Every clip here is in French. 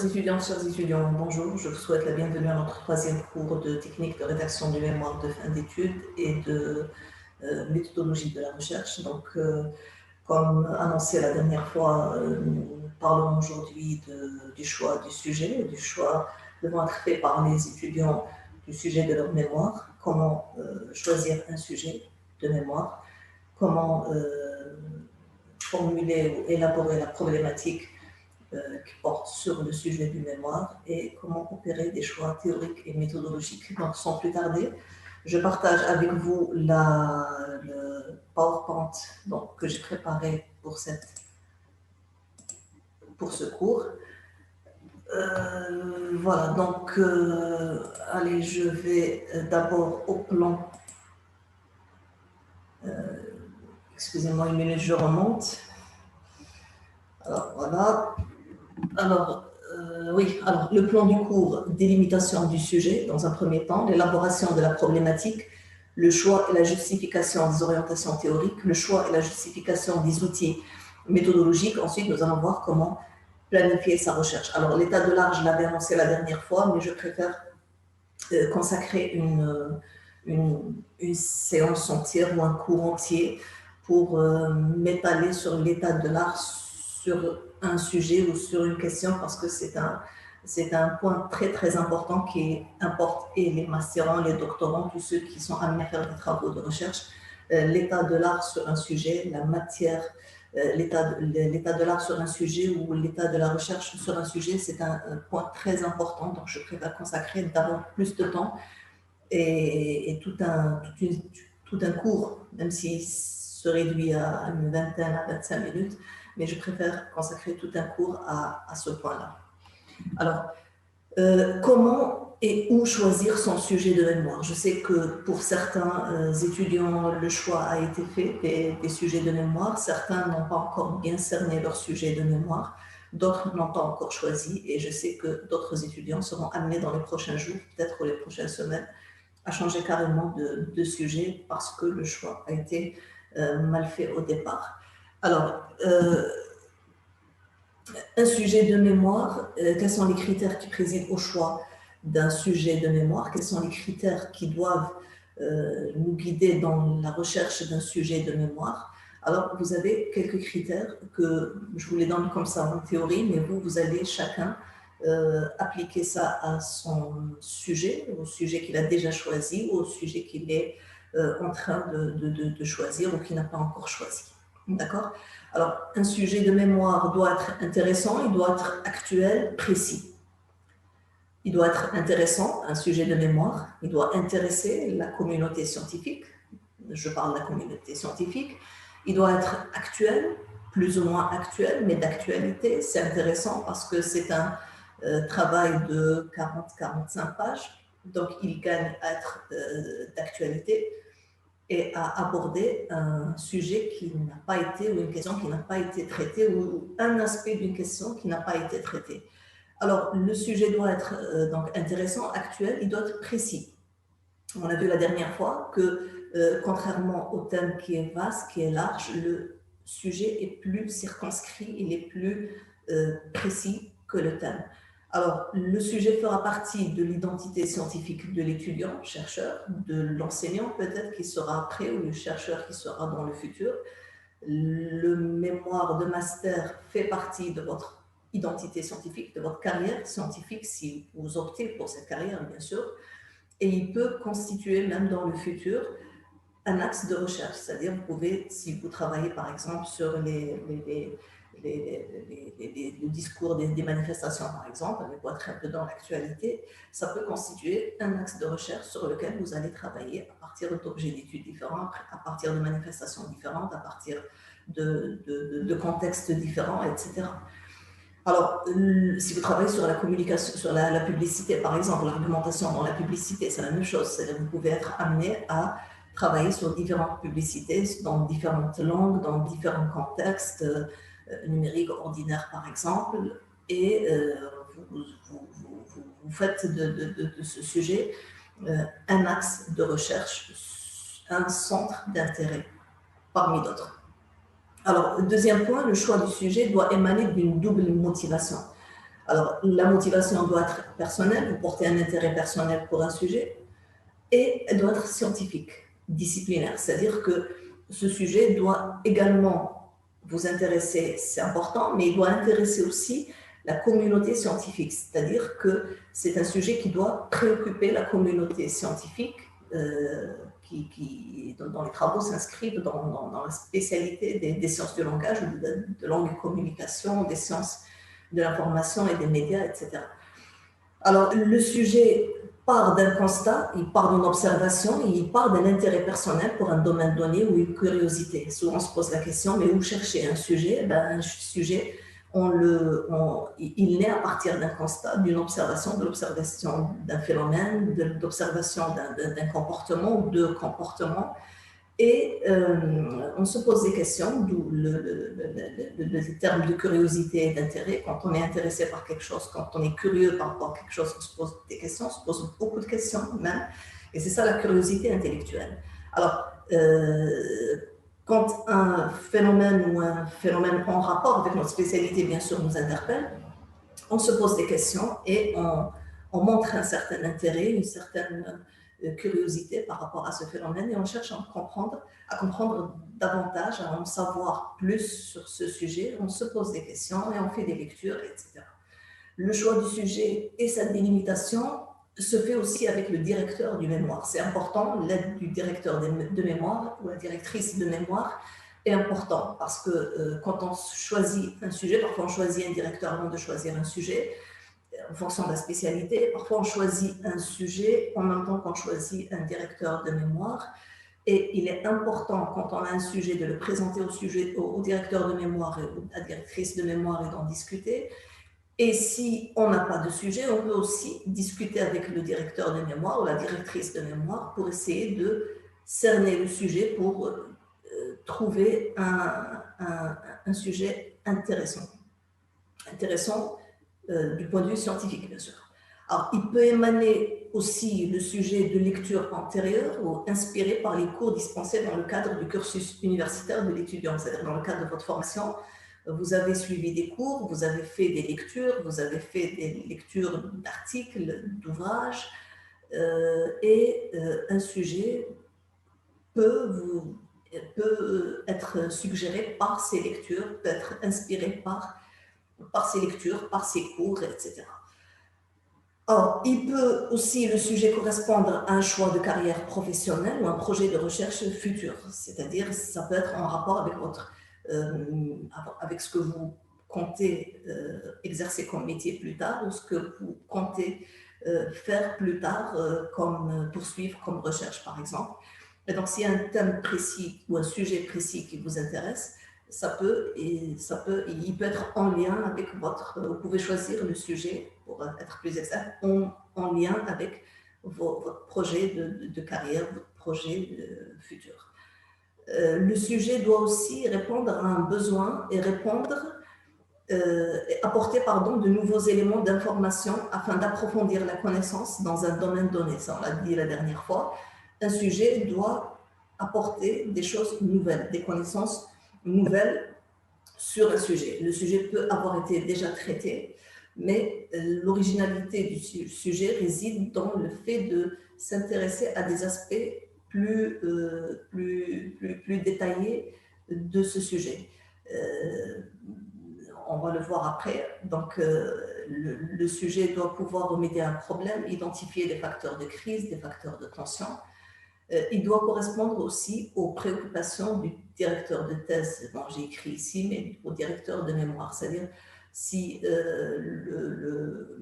Chers étudiants, bonjour. Je vous souhaite la bienvenue à notre troisième cours de technique de rédaction du mémoire de fin d'études et de méthodologie de la recherche. Donc, comme annoncé la dernière fois, nous parlons aujourd'hui du choix du sujet, du choix devant être fait par les étudiants du sujet de leur mémoire, comment choisir un sujet de mémoire, comment formuler ou élaborer la problématique qui porte sur le sujet du mémoire et comment opérer des choix théoriques et méthodologiques. Donc, sans plus tarder, je partage avec vous le PowerPoint que j'ai préparé pour ce cours. Voilà, donc, allez, je vais d'abord au plan. Excusez-moi une minute, je remonte. Alors, voilà. Alors, le plan du cours, délimitation du sujet dans un premier temps, l'élaboration de la problématique, le choix et la justification des orientations théoriques, le choix et la justification des outils méthodologiques. Ensuite, nous allons voir comment planifier sa recherche. Alors, l'état de l'art, je l'avais annoncé la dernière fois, mais je préfère consacrer une séance entière ou un cours entier pour m'étaler sur l'état de l'art sur un sujet ou sur une question, parce que c'est un point très très important qui importe et les masterants, les doctorants, tous ceux qui sont amenés à faire des travaux de recherche. L'état de l'art sur un sujet, la matière, l'état de l'art sur un sujet ou l'état de la recherche sur un sujet, c'est un point très important. Donc je préfère consacrer d'abord plus de temps et tout un cours, même s'il se réduit à une vingtaine à 25 minutes, mais je préfère consacrer tout un cours à ce point-là. Alors, comment et où choisir son sujet de mémoire? Je sais que pour certains étudiants, le choix a été fait des sujets de mémoire. Certains n'ont pas encore bien cerné leur sujet de mémoire. D'autres n'ont pas encore choisi. Et je sais que d'autres étudiants seront amenés dans les prochains jours, peut-être les prochaines semaines, à changer carrément de sujet parce que le choix a été mal fait au départ. Alors, un sujet de mémoire, quels sont les critères qui président au choix d'un sujet de mémoire? Quels sont les critères qui doivent nous guider dans la recherche d'un sujet de mémoire? Alors, vous avez quelques critères que je vous les donne comme ça en théorie, mais vous allez chacun appliquer ça à son sujet, au sujet qu'il a déjà choisi ou au sujet qu'il est en train de choisir ou qu'il n'a pas encore choisi. D'accord? Alors, un sujet de mémoire doit être intéressant, il doit être actuel, précis. Il doit être intéressant, un sujet de mémoire, il doit intéresser la communauté scientifique, je parle de la communauté scientifique, il doit être actuel, plus ou moins actuel, mais d'actualité, c'est intéressant parce que c'est un travail de 40-45 pages, donc il gagne à être d'actualité et à aborder un sujet qui n'a pas été, ou une question qui n'a pas été traitée, ou un aspect d'une question qui n'a pas été traité. Alors, le sujet doit être donc intéressant, actuel, il doit être précis. On a vu la dernière fois que, contrairement au thème qui est vaste, qui est large, le sujet est plus circonscrit, il est plus précis que le thème. Alors, le sujet fera partie de l'identité scientifique de l'étudiant, chercheur, de l'enseignant peut-être qui sera après ou le chercheur qui sera dans le futur. Le mémoire de master fait partie de votre identité scientifique, de votre carrière scientifique, si vous optez pour cette carrière, bien sûr. Et il peut constituer, même dans le futur, un axe de recherche. C'est-à-dire, vous pouvez, si vous travaillez par exemple sur le discours des manifestations, par exemple, mais pour être un peu dans l'actualité, ça peut constituer un axe de recherche sur lequel vous allez travailler à partir d'objets d'études différents, à partir de manifestations différentes, à partir de contextes différents, etc. Alors, si vous travaillez sur la communication, sur la publicité, par exemple, l'argumentation dans la publicité, c'est la même chose. C'est-à-dire que vous pouvez être amené à travailler sur différentes publicités, dans différentes langues, dans différents contextes, numériques, ordinaires, par exemple, et vous faites de ce sujet un axe de recherche, un centre d'intérêt, parmi d'autres. Alors, deuxième point, le choix du sujet doit émaner d'une double motivation. Alors, la motivation doit être personnelle, vous portez un intérêt personnel pour un sujet, et elle doit être scientifique, disciplinaire. C'est-à-dire que ce sujet doit également vous intéresser, c'est important, mais il doit intéresser aussi la communauté scientifique. C'est-à-dire que c'est un sujet qui doit préoccuper la communauté scientifique qui, dans les travaux, s'inscrivent dans la spécialité des sciences du langage, de langue et communication, des sciences de l'information et des médias, etc. Alors, le sujet part d'un constat, il part d'une observation, il part d'un intérêt personnel pour un domaine donné ou une curiosité. Souvent, on se pose la question, mais où chercher un sujet? Un sujet, il naît à partir d'un constat, d'une observation, de l'observation d'un phénomène, de l'observation d'un comportement ou de comportements. Et on se pose des questions, d'où le terme de curiosité et d'intérêt. Quand on est intéressé par quelque chose, quand on est curieux par rapport à quelque chose, on se pose des questions, on se pose beaucoup de questions même. Et c'est ça la curiosité intellectuelle. Alors, quand un phénomène ou un phénomène en rapport avec notre spécialité, bien sûr, nous interpelle, on se pose des questions et on montre un certain intérêt, une certaine curiosité par rapport à ce phénomène et on cherche à comprendre davantage, à en savoir plus sur ce sujet. On se pose des questions et on fait des lectures, etc. Le choix du sujet et sa délimitation se fait aussi avec le directeur du mémoire. C'est important, l'aide du directeur de mémoire ou la directrice de mémoire est important parce que quand on choisit un sujet, parfois on choisit un directeur avant de choisir un sujet, en fonction de la spécialité. Parfois, on choisit un sujet en même temps qu'on choisit un directeur de mémoire. Et il est important, quand on a un sujet, de le présenter au directeur de mémoire et à la directrice de mémoire et d'en discuter. Et si on n'a pas de sujet, on peut aussi discuter avec le directeur de mémoire ou la directrice de mémoire pour essayer de cerner le sujet, pour trouver un sujet intéressant. Du point de vue scientifique, bien sûr. Alors, il peut émaner aussi le sujet de lecture antérieure ou inspiré par les cours dispensés dans le cadre du cursus universitaire de l'étudiant, c'est-à-dire dans le cadre de votre formation. Vous avez suivi des cours, vous avez fait des lectures, vous avez fait des lectures d'articles, d'ouvrages, et un sujet peut être suggéré par ces lectures, peut être inspiré par ses lectures, par ses cours, etc. Or, il peut aussi, le sujet, correspondre à un choix de carrière professionnelle ou un projet de recherche futur. C'est-à-dire, ça peut être en rapport avec avec ce que vous comptez exercer comme métier plus tard ou ce que vous comptez faire plus tard, comme poursuivre comme recherche, par exemple. Et donc, s'il y a un thème précis ou un sujet précis qui vous intéresse, il peut être en lien avec vous pouvez choisir le sujet, pour être plus exact, en lien avec votre projet de carrière, votre projet futur. Le sujet doit aussi répondre à un besoin et apporter de nouveaux éléments d'information afin d'approfondir la connaissance dans un domaine donné. Ça, on l'a dit la dernière fois. Un sujet doit apporter des choses nouvelles, des connaissances nouvelles sur un sujet. Le sujet peut avoir été déjà traité, mais l'originalité du sujet réside dans le fait de s'intéresser à des aspects plus détaillés de ce sujet. On va le voir après. Donc, le sujet doit pouvoir remédier à un problème, identifier des facteurs de crise, des facteurs de tension. Il doit correspondre aussi aux préoccupations du directeur de thèse, bon, j'ai écrit ici, mais au directeur de mémoire. C'est-à-dire, si le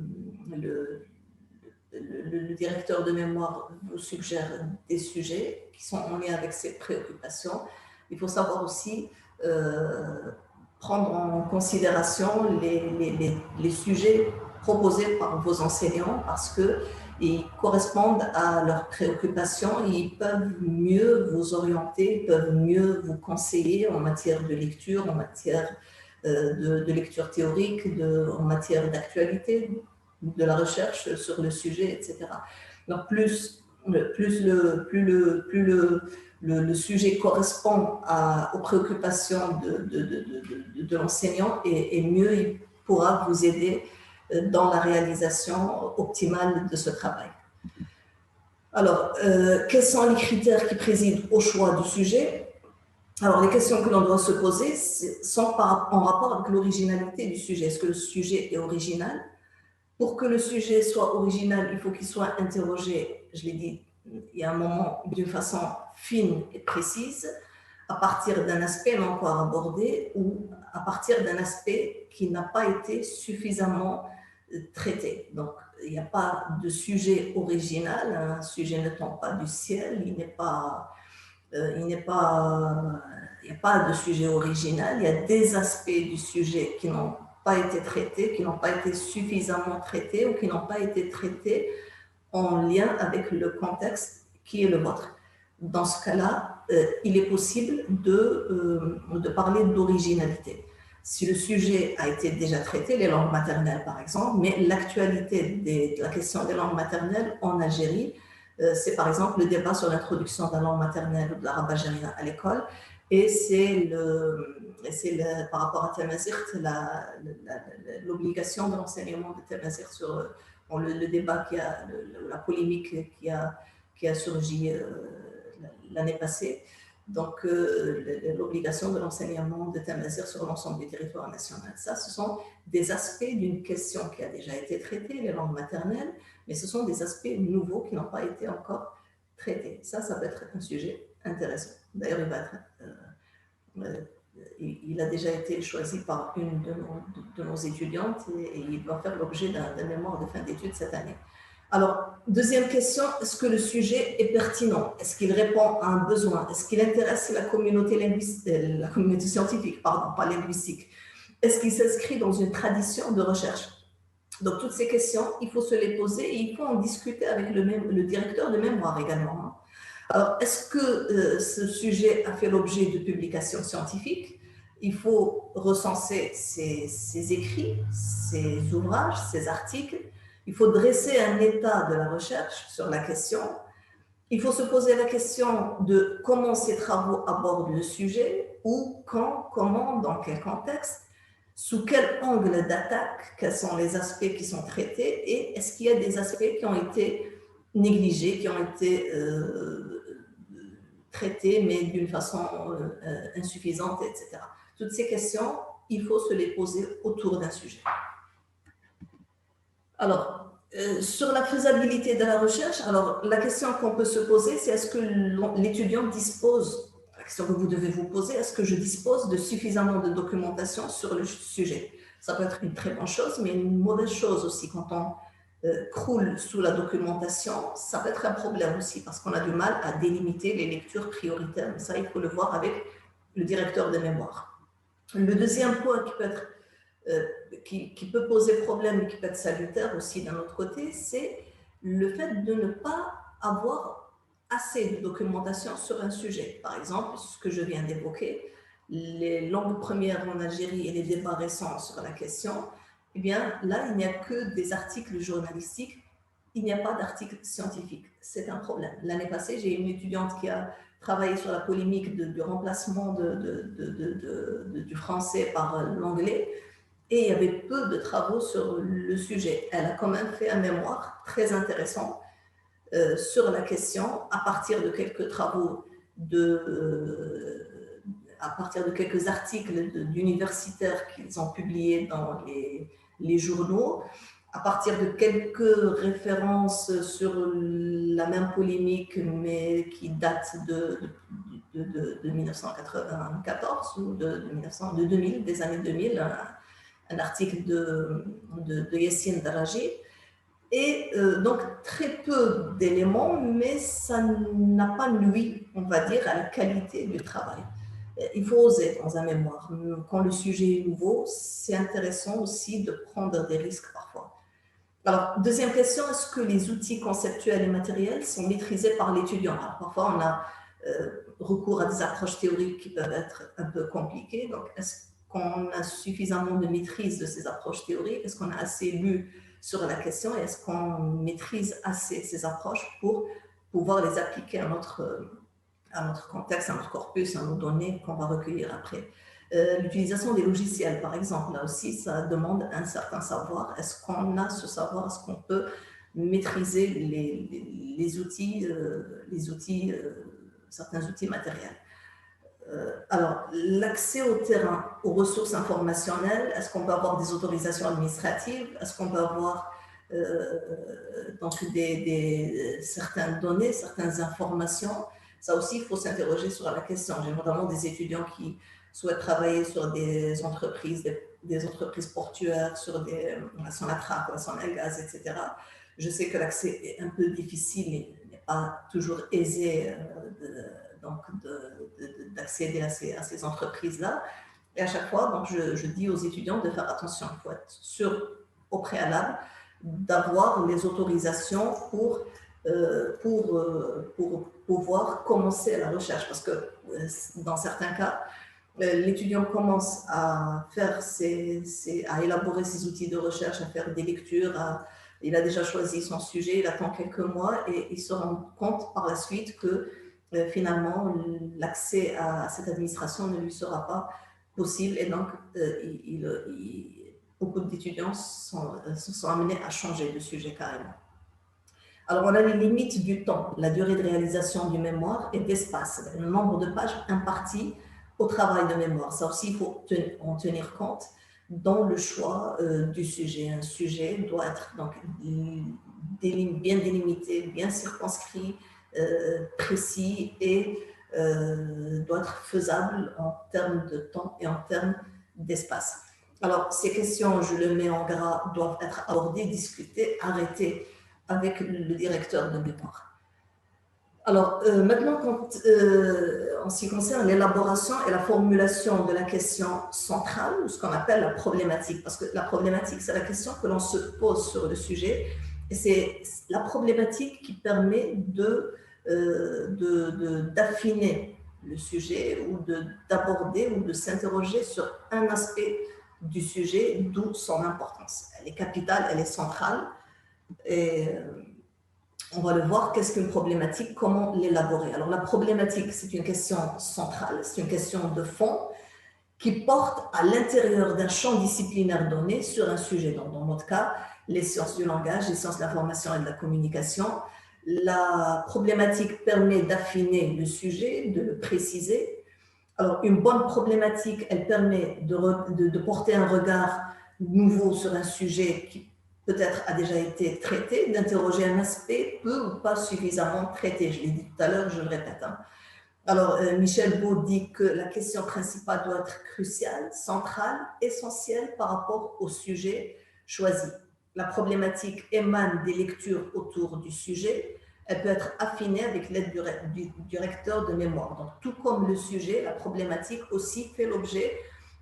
directeur de mémoire vous suggère des sujets qui sont en lien avec ses préoccupations, il faut savoir aussi prendre en considération les sujets proposés par vos enseignants parce qu'ils correspondent à leurs préoccupations et ils peuvent mieux vous orienter, peuvent mieux vous conseiller en matière de lecture, en matière de lecture théorique, en matière d'actualité, de la recherche sur le sujet, etc. Donc, plus le sujet correspond aux préoccupations de l'enseignant et mieux il pourra vous aider dans la réalisation optimale de ce travail. Alors, quels sont les critères qui président au choix du sujet? Alors, les questions que l'on doit se poser sont en rapport avec l'originalité du sujet. Est-ce que le sujet est original? Pour que le sujet soit original, il faut qu'il soit interrogé, je l'ai dit il y a un moment, d'une façon fine et précise, à partir d'un aspect non encore abordé ou à partir d'un aspect qui n'a pas été suffisamment traité. Donc, il n'y a pas de sujet original, un sujet ne tombe pas du ciel, il n'y a pas de sujet original, il y a des aspects du sujet qui n'ont pas été traités, qui n'ont pas été suffisamment traités ou qui n'ont pas été traités en lien avec le contexte qui est le vôtre. Dans ce cas-là, il est possible de parler d'originalité. Si le sujet a été déjà traité, les langues maternelles par exemple, mais l'actualité de la question des langues maternelles en Algérie, c'est par exemple le débat sur l'introduction de la langue maternelle ou de l'arabe algérien à l'école, et c'est par rapport à Tamazight, l'obligation de l'enseignement de Tamazight sur le débat, la polémique qui a surgi l'année passée. Donc, l'obligation de l'enseignement de Tamazight sur l'ensemble du territoire national. Ça, ce sont des aspects d'une question qui a déjà été traitée, les langues maternelles, mais ce sont des aspects nouveaux qui n'ont pas été encore traités. Ça peut être un sujet intéressant. D'ailleurs, il a déjà été choisi par une de nos étudiantes et il va faire l'objet d'un mémoire de fin d'études cette année. Alors, deuxième question, est-ce que le sujet est pertinent? Est-ce qu'il répond à un besoin? Est-ce qu'il intéresse la communauté scientifique, pardon, pas linguistique? Est-ce qu'il s'inscrit dans une tradition de recherche? Donc, toutes ces questions, il faut se les poser et il faut en discuter avec le directeur de mémoire également. Alors, est-ce que ce sujet a fait l'objet de publications scientifiques? Il faut recenser ses écrits, ses ouvrages, ses articles. Il faut dresser un état de la recherche sur la question. Il faut se poser la question de comment ces travaux abordent le sujet, où, quand, comment, dans quel contexte, sous quel angle d'attaque, quels sont les aspects qui sont traités et est-ce qu'il y a des aspects qui ont été négligés, qui ont été traités mais d'une façon insuffisante, etc. Toutes ces questions, il faut se les poser autour d'un sujet. Alors, sur la faisabilité de la recherche, alors la question qu'on peut se poser, c'est est-ce que l'étudiant dispose, la question que vous devez vous poser, est-ce que je dispose de suffisamment de documentation sur le sujet? Ça peut être une très bonne chose, mais une mauvaise chose aussi. Quand on croule sous la documentation, ça peut être un problème aussi, parce qu'on a du mal à délimiter les lectures prioritaires. Mais ça, il faut le voir avec le directeur de mémoire. Le deuxième point qui peut être qui peut poser problème et qui peut être salutaire aussi d'un autre côté, c'est le fait de ne pas avoir assez de documentation sur un sujet. Par exemple, ce que je viens d'évoquer, les langues premières en Algérie et les débats récents sur la question, eh bien là, il n'y a que des articles journalistiques, il n'y a pas d'articles scientifiques. C'est un problème. L'année passée, j'ai une étudiante qui a travaillé sur la polémique du remplacement du français par l'anglais. Et il y avait peu de travaux sur le sujet. Elle a quand même fait un mémoire très intéressant sur la question à partir de quelques travaux, à partir de quelques articles d'universitaires qu'ils ont publiés dans les journaux, à partir de quelques références sur la même polémique, mais qui datent de 1994 ou de 2000, des années 2000, un article de Yassine Daraji, et donc très peu d'éléments, mais ça n'a pas nui, on va dire, à la qualité du travail. Il faut oser dans un mémoire. Quand le sujet est nouveau, c'est intéressant aussi de prendre des risques parfois. Alors, deuxième question, est-ce que les outils conceptuels et matériels sont maîtrisés par l'étudiant? Alors, parfois, on a recours à des approches théoriques qui peuvent être un peu compliquées. Donc, est-ce qu'on a suffisamment de maîtrise de ces approches théoriques? Est-ce qu'on a assez lu sur la question? Et est-ce qu'on maîtrise assez ces approches pour pouvoir les appliquer à notre contexte, à notre corpus, à nos données qu'on va recueillir après? L'utilisation des logiciels, par exemple, là aussi, ça demande un certain savoir. Est-ce qu'on a ce savoir? Est-ce qu'on peut maîtriser les outils, certains outils matériels? Alors, l'accès au terrain, aux ressources informationnelles, est-ce qu'on peut avoir des autorisations administratives? Est-ce qu'on peut avoir donc certaines données, certaines informations? Ça aussi, il faut s'interroger sur la question. J'ai notamment des étudiants qui souhaitent travailler sur des entreprises, des entreprises portuaires, sur la traque, sur le gaz, etc. Je sais que l'accès est un peu difficile et n'est pas toujours aisé d'accéder à ces entreprises-là. Et à chaque fois, donc, je dis aux étudiants de faire attention. Il faut être sûr au préalable d'avoir les autorisations pour pouvoir commencer la recherche. Parce que dans certains cas, l'étudiant commence à élaborer ses outils de recherche, à faire des lectures, il a déjà choisi son sujet, il attend quelques mois et il se rend compte par la suite que finalement, l'accès à cette administration ne lui sera pas possible et donc beaucoup d'étudiants se sont amenés à changer de sujet carrément. Alors, on a les limites du temps, la durée de réalisation du mémoire et d'espace, le nombre de pages imparties au travail de mémoire. Ça aussi, il faut en tenir compte dans le choix du sujet. Un sujet doit être donc bien délimité, bien circonscrit, précis et doit être faisable en termes de temps et en termes d'espace. Alors, ces questions, je le mets en gras, doivent être abordées, discutées, arrêtées avec le directeur de mémoire. Alors, maintenant, en ce qui concerne l'élaboration et la formulation de la question centrale, ou ce qu'on appelle la problématique, parce que la problématique, c'est la question que l'on se pose sur le sujet, et c'est la problématique qui permet d'affiner le sujet ou d'aborder ou de s'interroger sur un aspect du sujet, d'où son importance. Elle est capitale, elle est centrale, et on va le voir, qu'est-ce qu'une problématique, comment l'élaborer. Alors la problématique, c'est une question centrale, c'est une question de fond qui porte à l'intérieur d'un champ disciplinaire donné sur un sujet. Donc, dans notre cas, les sciences du langage, les sciences de l'information et de la communication. La problématique permet d'affiner le sujet, de le préciser. Alors, une bonne problématique, elle permet de porter un regard nouveau sur un sujet qui peut-être a déjà été traité, d'interroger un aspect peu ou pas suffisamment traité. Je l'ai dit tout à l'heure, je le répète. Alors, Michel Beau dit que la question principale doit être cruciale, centrale, essentielle par rapport au sujet choisi. La problématique émane des lectures autour du sujet. Elle peut être affinée avec l'aide du directeur de mémoire. Donc, tout comme le sujet, la problématique aussi fait l'objet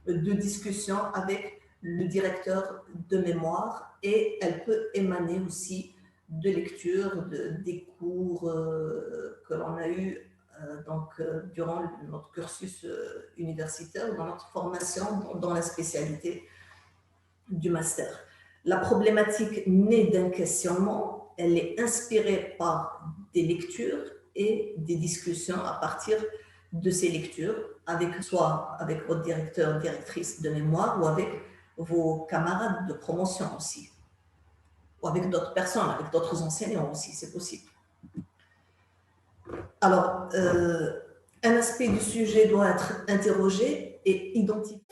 de discussions avec le directeur de mémoire et elle peut émaner aussi de lectures, des cours que l'on a eus durant notre cursus universitaire, dans notre formation, dans la spécialité du master. La problématique naît d'un questionnement, elle est inspirée par des lectures et des discussions à partir de ces lectures, soit avec votre directeur, directrice de mémoire ou avec vos camarades de promotion aussi, ou avec d'autres personnes, avec d'autres enseignants aussi, c'est possible. Alors, un aspect du sujet doit être interrogé et identifié.